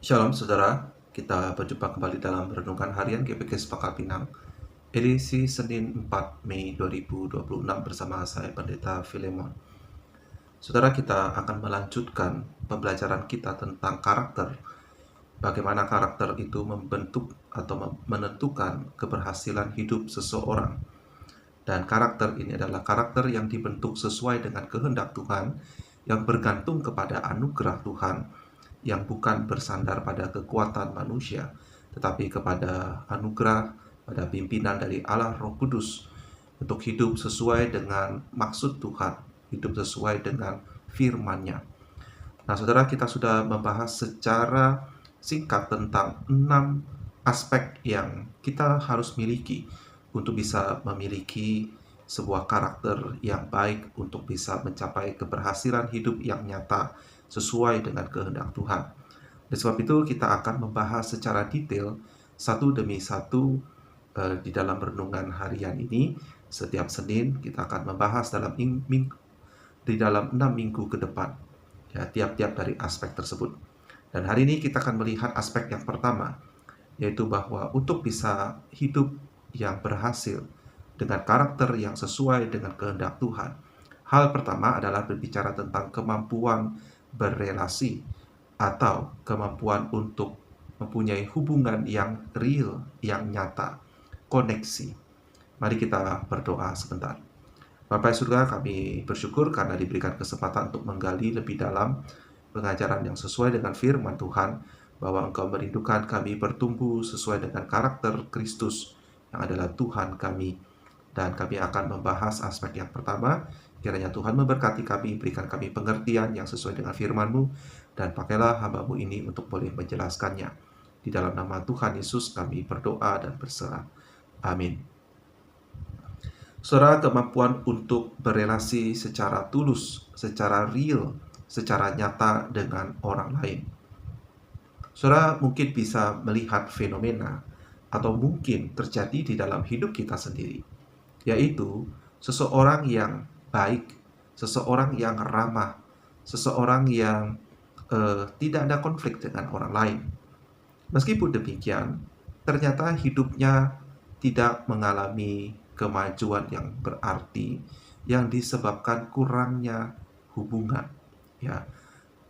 Shalom saudara, kita berjumpa kembali dalam Renungan Harian GPK Pakal Pinang, edisi Senin 4 Mei 2026 bersama saya Pendeta Filemon. Saudara, kita akan melanjutkan pembelajaran kita tentang karakter, bagaimana karakter itu membentuk atau menentukan keberhasilan hidup seseorang. Dan karakter ini adalah karakter yang dibentuk sesuai dengan kehendak Tuhan, yang bergantung kepada anugerah Tuhan, yang bukan bersandar pada kekuatan manusia, tetapi kepada anugerah, pada pimpinan dari Allah Roh Kudus, untuk hidup sesuai dengan maksud Tuhan, hidup sesuai dengan firman-Nya. Nah, saudara, kita sudah membahas secara singkat tentang 6 aspek yang kita harus miliki untuk bisa memiliki sebuah karakter yang baik, untuk bisa mencapai keberhasilan hidup yang nyata sesuai dengan kehendak Tuhan. Oleh sebab itu, kita akan membahas secara detail satu demi satu di dalam renungan harian ini. Setiap Senin kita akan membahas di dalam 6 minggu ke depan, ya, tiap-tiap dari aspek tersebut. Dan hari ini kita akan melihat aspek yang pertama, yaitu bahwa untuk bisa hidup yang berhasil dengan karakter yang sesuai dengan kehendak Tuhan, hal pertama adalah berbicara tentang kemampuan berelasi atau kemampuan untuk mempunyai hubungan yang real, yang nyata, koneksi. Mari kita berdoa sebentar. Bapak surga, kami bersyukur karena diberikan kesempatan untuk menggali lebih dalam pengajaran yang sesuai dengan firman Tuhan, bahwa Engkau merindukan kami bertumbuh sesuai dengan karakter Kristus yang adalah Tuhan kami. Dan kami akan membahas aspek yang pertama. Kiranya Tuhan memberkati kami, berikan kami pengertian yang sesuai dengan firman-Mu, dan pakailah hamba-Mu ini untuk boleh menjelaskannya. Di dalam nama Tuhan Yesus kami berdoa dan berserah. Amin. Saudara, kemampuan untuk berelasi secara tulus, secara real, secara nyata dengan orang lain. Saudara mungkin bisa melihat fenomena atau mungkin terjadi di dalam hidup kita sendiri, yaitu seseorang yang baik, seseorang yang ramah, seseorang yang tidak ada konflik dengan orang lain. Meskipun demikian, ternyata hidupnya tidak mengalami kemajuan yang berarti yang disebabkan kurangnya hubungan. Ya,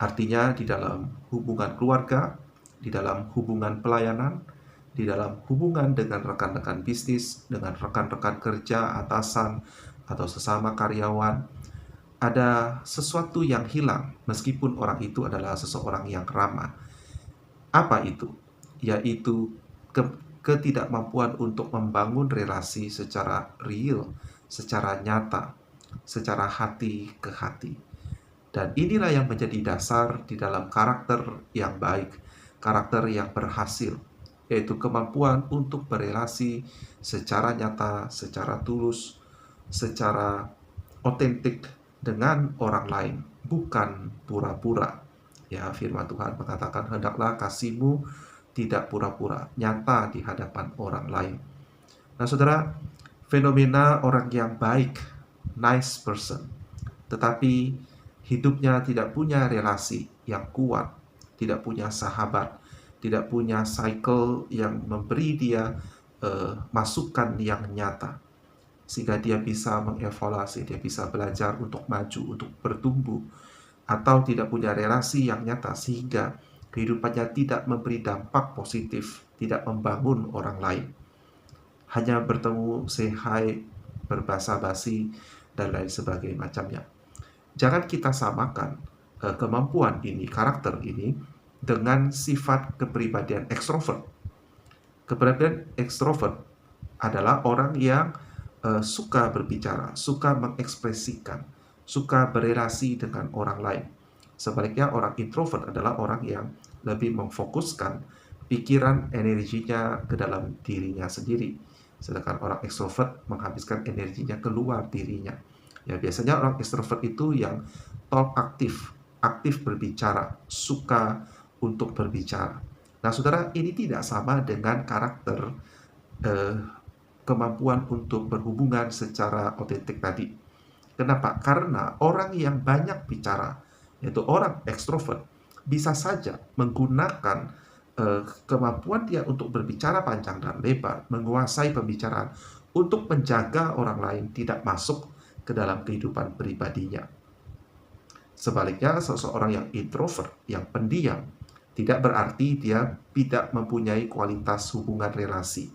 artinya di dalam hubungan keluarga, di dalam hubungan pelayanan, di dalam hubungan dengan rekan-rekan bisnis, dengan rekan-rekan kerja, atasan, atau sesama karyawan, ada sesuatu yang hilang meskipun orang itu adalah seseorang yang ramah. Apa itu? Yaitu ketidakmampuan untuk membangun relasi secara real, secara nyata, secara hati ke hati. Dan inilah yang menjadi dasar di dalam karakter yang baik, karakter yang berhasil, yaitu kemampuan untuk berelasi secara nyata, secara tulus, secara otentik dengan orang lain, bukan pura-pura. Ya, firman Tuhan mengatakan, hendaklah kasihmu tidak pura-pura, nyata di hadapan orang lain. Nah, saudara, fenomena orang yang baik, nice person, tetapi hidupnya tidak punya relasi yang kuat, tidak punya sahabat, tidak punya cycle yang memberi dia masukan yang nyata, sehingga dia bisa mengevaluasi, dia bisa belajar untuk maju, untuk bertumbuh, atau tidak punya relasi yang nyata sehingga kehidupannya tidak memberi dampak positif, tidak membangun orang lain. Hanya bertemu, say hi, berbahasa basi, dan lain sebagainya macamnya. Jangan kita samakan kemampuan ini, karakter ini, dengan sifat kepribadian ekstrovert. Kepribadian ekstrovert adalah orang yang suka berbicara, suka mengekspresikan, suka berelasi dengan orang lain. Sebaliknya, orang introvert adalah orang yang lebih memfokuskan pikiran, energinya ke dalam dirinya sendiri. Sedangkan orang ekstrovert menghabiskan energinya keluar dirinya. Ya, biasanya orang ekstrovert itu yang talk aktif, aktif berbicara, suka untuk berbicara. Nah, saudara, ini tidak sama dengan karakter kemampuan untuk berhubungan secara otentik tadi. Kenapa? Karena orang yang banyak bicara, yaitu orang ekstrovert, bisa saja menggunakan kemampuan dia untuk berbicara panjang dan lebar, menguasai pembicaraan untuk menjaga orang lain tidak masuk ke dalam kehidupan pribadinya. Sebaliknya, seseorang yang introvert, yang pendiam, tidak berarti dia tidak mempunyai kualitas hubungan relasi.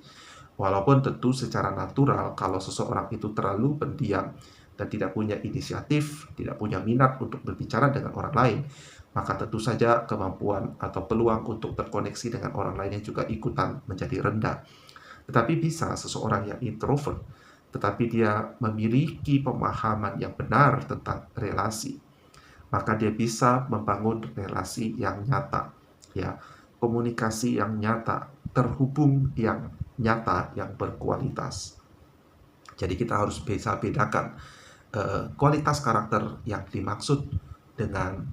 Walaupun tentu secara natural, kalau seseorang itu terlalu pendiam dan tidak punya inisiatif, tidak punya minat untuk berbicara dengan orang lain, maka tentu saja kemampuan atau peluang untuk terkoneksi dengan orang lainnya juga ikutan menjadi rendah. Tetapi bisa seseorang yang introvert, tetapi dia memiliki pemahaman yang benar tentang relasi, maka dia bisa membangun relasi yang nyata, ya, komunikasi yang nyata, terhubung yang nyata, yang berkualitas. Jadi kita harus bisa bedakan kualitas karakter yang dimaksud dengan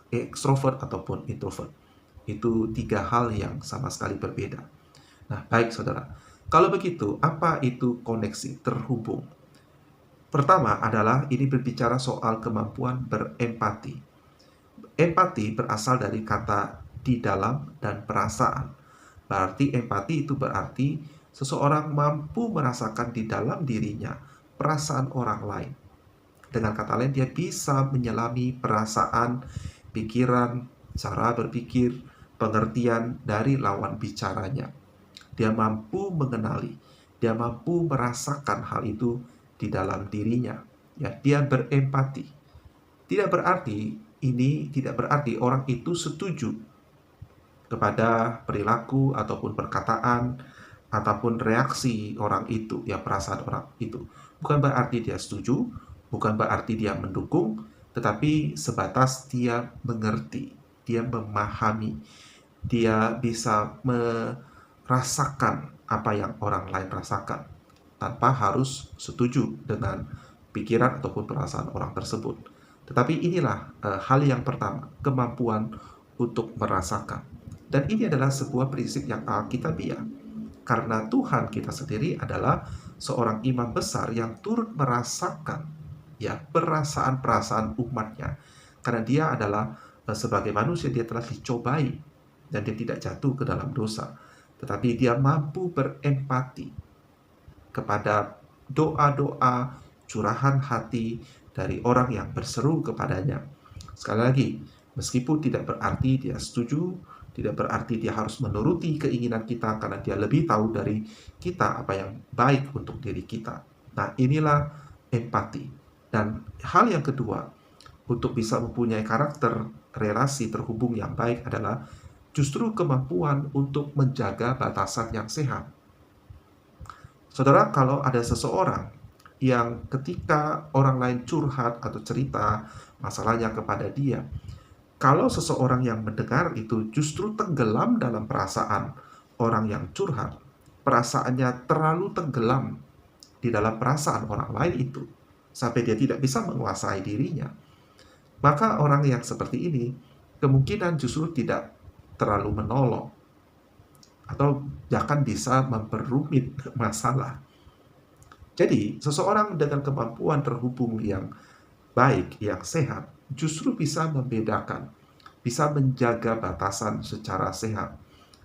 extrovert ataupun introvert. Itu tiga hal yang sama sekali berbeda. Nah, baik saudara. Kalau begitu, apa itu koneksi, terhubung? Pertama adalah ini berbicara soal kemampuan berempati. Empati berasal dari kata di dalam dan perasaan. Berarti empati itu berarti seseorang mampu merasakan di dalam dirinya perasaan orang lain. Dengan kata lain, dia bisa menyelami perasaan, pikiran, cara berpikir, pengertian dari lawan bicaranya. Dia mampu mengenali, dia mampu merasakan hal itu di dalam dirinya. Ya, dia berempati. Tidak berarti orang itu setuju kepada perilaku ataupun perkataan ataupun reaksi orang itu, ya perasaan orang itu. Bukan berarti dia setuju, bukan berarti dia mendukung, tetapi sebatas dia mengerti, dia memahami, dia bisa merasakan apa yang orang lain rasakan tanpa harus setuju dengan pikiran ataupun perasaan orang tersebut. Tetapi inilah hal yang pertama, kemampuan untuk merasakan. Dan ini adalah sebuah prinsip yang alkitabiah. Karena Tuhan kita sendiri adalah seorang imam besar yang turut merasakan ya perasaan-perasaan umatnya. Karena dia adalah sebagai manusia, dia telah dicobai dan dia tidak jatuh ke dalam dosa. Tetapi dia mampu berempati kepada doa-doa, curahan hati dari orang yang berseru kepadanya. Sekali lagi, meskipun tidak berarti dia setuju, tidak berarti dia harus menuruti keinginan kita karena dia lebih tahu dari kita apa yang baik untuk diri kita. Nah, inilah empati. Dan hal yang kedua, untuk bisa mempunyai karakter relasi terhubung yang baik adalah justru kemampuan untuk menjaga batasan yang sehat. Saudara, kalau ada seseorang yang ketika orang lain curhat atau cerita masalahnya kepada dia, kalau seseorang yang mendengar itu justru tenggelam dalam perasaan orang yang curhat, perasaannya terlalu tenggelam di dalam perasaan orang lain itu, sampai dia tidak bisa menguasai dirinya, maka orang yang seperti ini kemungkinan justru tidak terlalu menolong atau bahkan bisa memperumit masalah. Jadi, seseorang dengan kemampuan terhubung yang baik, yang sehat, justru bisa membedakan, bisa menjaga batasan secara sehat.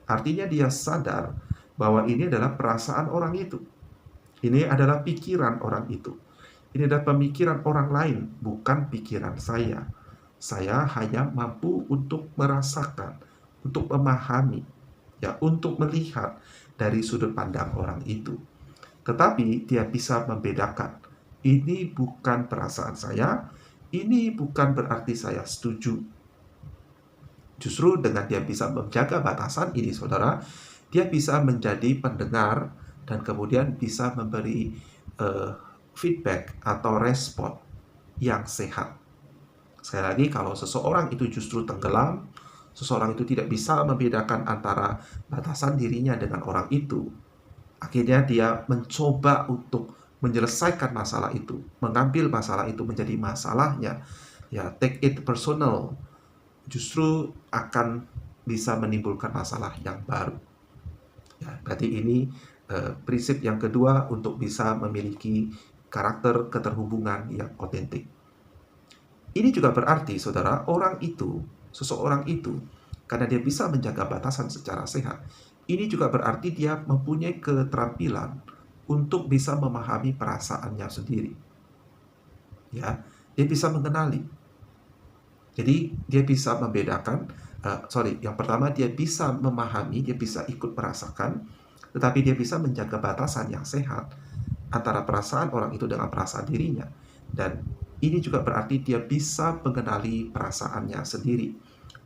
Artinya dia sadar bahwa ini adalah perasaan orang itu. Ini adalah pikiran orang itu. Ini adalah pemikiran orang lain, bukan pikiran saya. Saya hanya mampu untuk merasakan, untuk memahami, ya, untuk melihat dari sudut pandang orang itu. Tetapi dia bisa membedakan, ini bukan perasaan saya, ini bukan berarti saya setuju. Justru dengan dia bisa menjaga batasan ini, saudara, dia bisa menjadi pendengar dan kemudian bisa memberi feedback atau respon yang sehat. Sekali lagi, kalau seseorang itu justru tenggelam, seseorang itu tidak bisa membedakan antara batasan dirinya dengan orang itu, akhirnya dia mencoba untuk menyelesaikan masalah itu, mengambil masalah itu menjadi masalahnya, ya, take it personal, justru akan bisa menimbulkan masalah yang baru. Ya, berarti ini prinsip yang kedua untuk bisa memiliki karakter keterhubungan yang otentik. Ini juga berarti, saudara, orang itu seseorang itu, karena dia bisa menjaga batasan secara sehat, ini juga berarti dia mempunyai keterampilan untuk bisa memahami perasaannya sendiri. Ya, dia bisa mengenali. Jadi dia bisa membedakan, yang pertama dia bisa memahami, dia bisa ikut merasakan, tetapi dia bisa menjaga batasan yang sehat antara perasaan orang itu dengan perasaan dirinya. Dan ini juga berarti dia bisa mengenali perasaannya sendiri.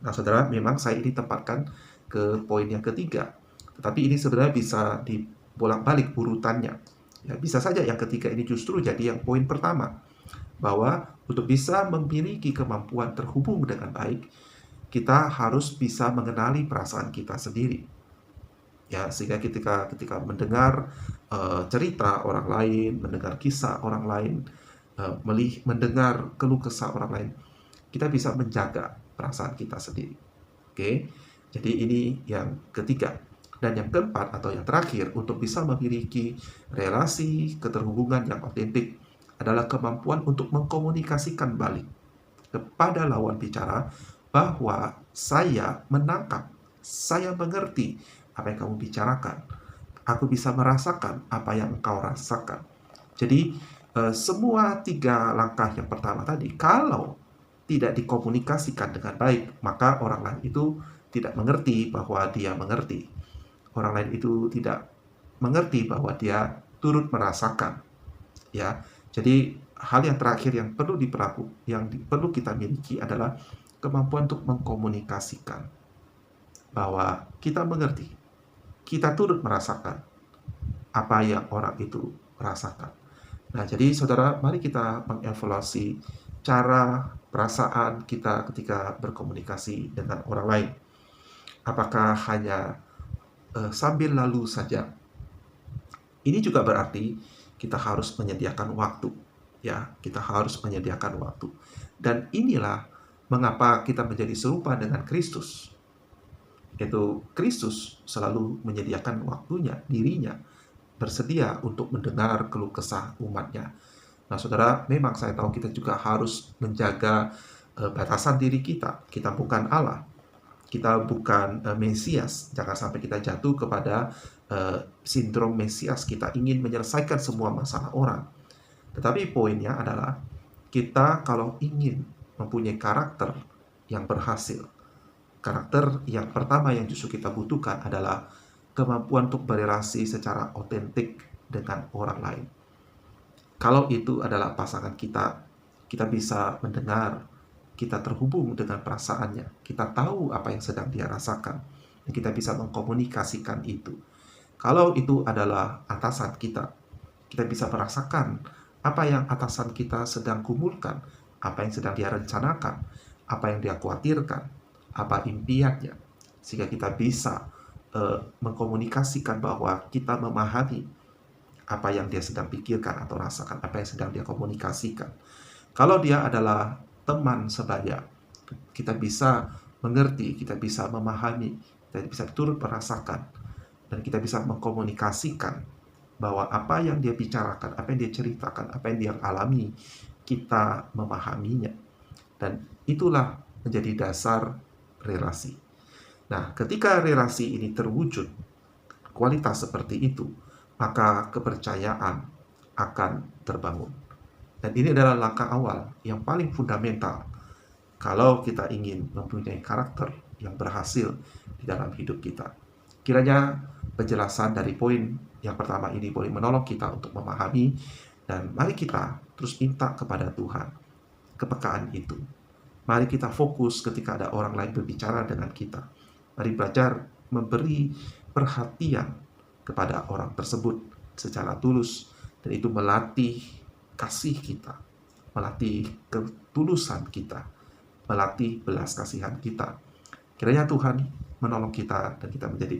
Nah, saudara, memang saya ini tempatkan ke poin yang ketiga, tetapi ini sebenarnya bisa dibolak-balik urutannya. Ya, bisa saja yang ketiga ini justru jadi yang poin pertama, bahwa untuk bisa memiliki kemampuan terhubung dengan baik, kita harus bisa mengenali perasaan kita sendiri. Ya, sehingga ketika mendengar cerita orang lain, mendengar kisah orang lain, mendengar keluh kesah orang lain, kita bisa menjaga perasaan kita sendiri. Oke, jadi ini yang ketiga. Dan yang keempat atau yang terakhir, untuk bisa memiliki relasi keterhubungan yang otentik adalah kemampuan untuk mengkomunikasikan balik kepada lawan bicara bahwa saya menangkap, saya mengerti apa yang kamu bicarakan. Aku bisa merasakan apa yang engkau rasakan. Jadi semua tiga langkah yang pertama tadi, kalau tidak dikomunikasikan dengan baik, maka orang lain itu tidak mengerti bahwa dia mengerti. Orang lain itu tidak mengerti bahwa dia turut merasakan. Ya, jadi hal yang terakhir yang perlu kita miliki adalah kemampuan untuk mengkomunikasikan bahwa kita mengerti, kita turut merasakan apa yang orang itu rasakan. Nah, jadi saudara, mari kita mengevaluasi cara perasaan kita ketika berkomunikasi dengan orang lain. Apakah hanya sambil lalu saja? Ini juga berarti kita harus menyediakan waktu. Ya, kita harus menyediakan waktu. Dan inilah mengapa kita menjadi serupa dengan Kristus. Yaitu Kristus selalu menyediakan waktunya, dirinya, bersedia untuk mendengar keluh kesah umatnya. Nah, saudara, memang saya tahu kita juga harus menjaga batasan diri kita. Kita bukan Allah. Kita bukan Mesias. Jangan sampai kita jatuh kepada sindrom Mesias. Kita ingin menyelesaikan semua masalah orang. Tetapi poinnya adalah kita kalau ingin mempunyai karakter yang berhasil, karakter yang pertama yang justru kita butuhkan adalah kemampuan untuk berelasi secara otentik dengan orang lain. Kalau itu adalah pasangan kita, kita bisa mendengar, kita terhubung dengan perasaannya, kita tahu apa yang sedang dia rasakan, dan kita bisa mengkomunikasikan itu. Kalau itu adalah atasan kita bisa merasakan apa yang atasan kita sedang gumulkan, apa yang sedang dia rencanakan, apa yang dia khawatirkan, apa impiannya, sehingga kita bisa mengkomunikasikan bahwa kita memahami apa yang dia sedang pikirkan atau rasakan, apa yang sedang dia komunikasikan. Kalau dia adalah teman sebaya, kita bisa mengerti, kita bisa memahami, kita bisa turut merasakan, dan kita bisa mengkomunikasikan bahwa apa yang dia bicarakan, apa yang dia ceritakan, apa yang dia alami, kita memahaminya. Dan itulah menjadi dasar relasi. Nah, ketika relasi ini terwujud, kualitas seperti itu, maka kepercayaan akan terbangun. Dan ini adalah langkah awal yang paling fundamental kalau kita ingin mempunyai karakter yang berhasil di dalam hidup kita. Kiranya penjelasan dari poin yang pertama ini boleh menolong kita untuk memahami, dan mari kita terus minta kepada Tuhan kepekaan itu. Mari kita fokus ketika ada orang lain berbicara dengan kita. Mari belajar memberi perhatian kepada orang tersebut secara tulus, dan itu melatih kasih kita, melatih ketulusan kita, melatih belas kasihan kita. Kiranya Tuhan menolong kita dan kita menjadi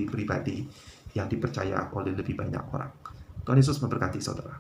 pribadi yang dipercaya oleh lebih banyak orang. Tuhan Yesus memberkati saudara.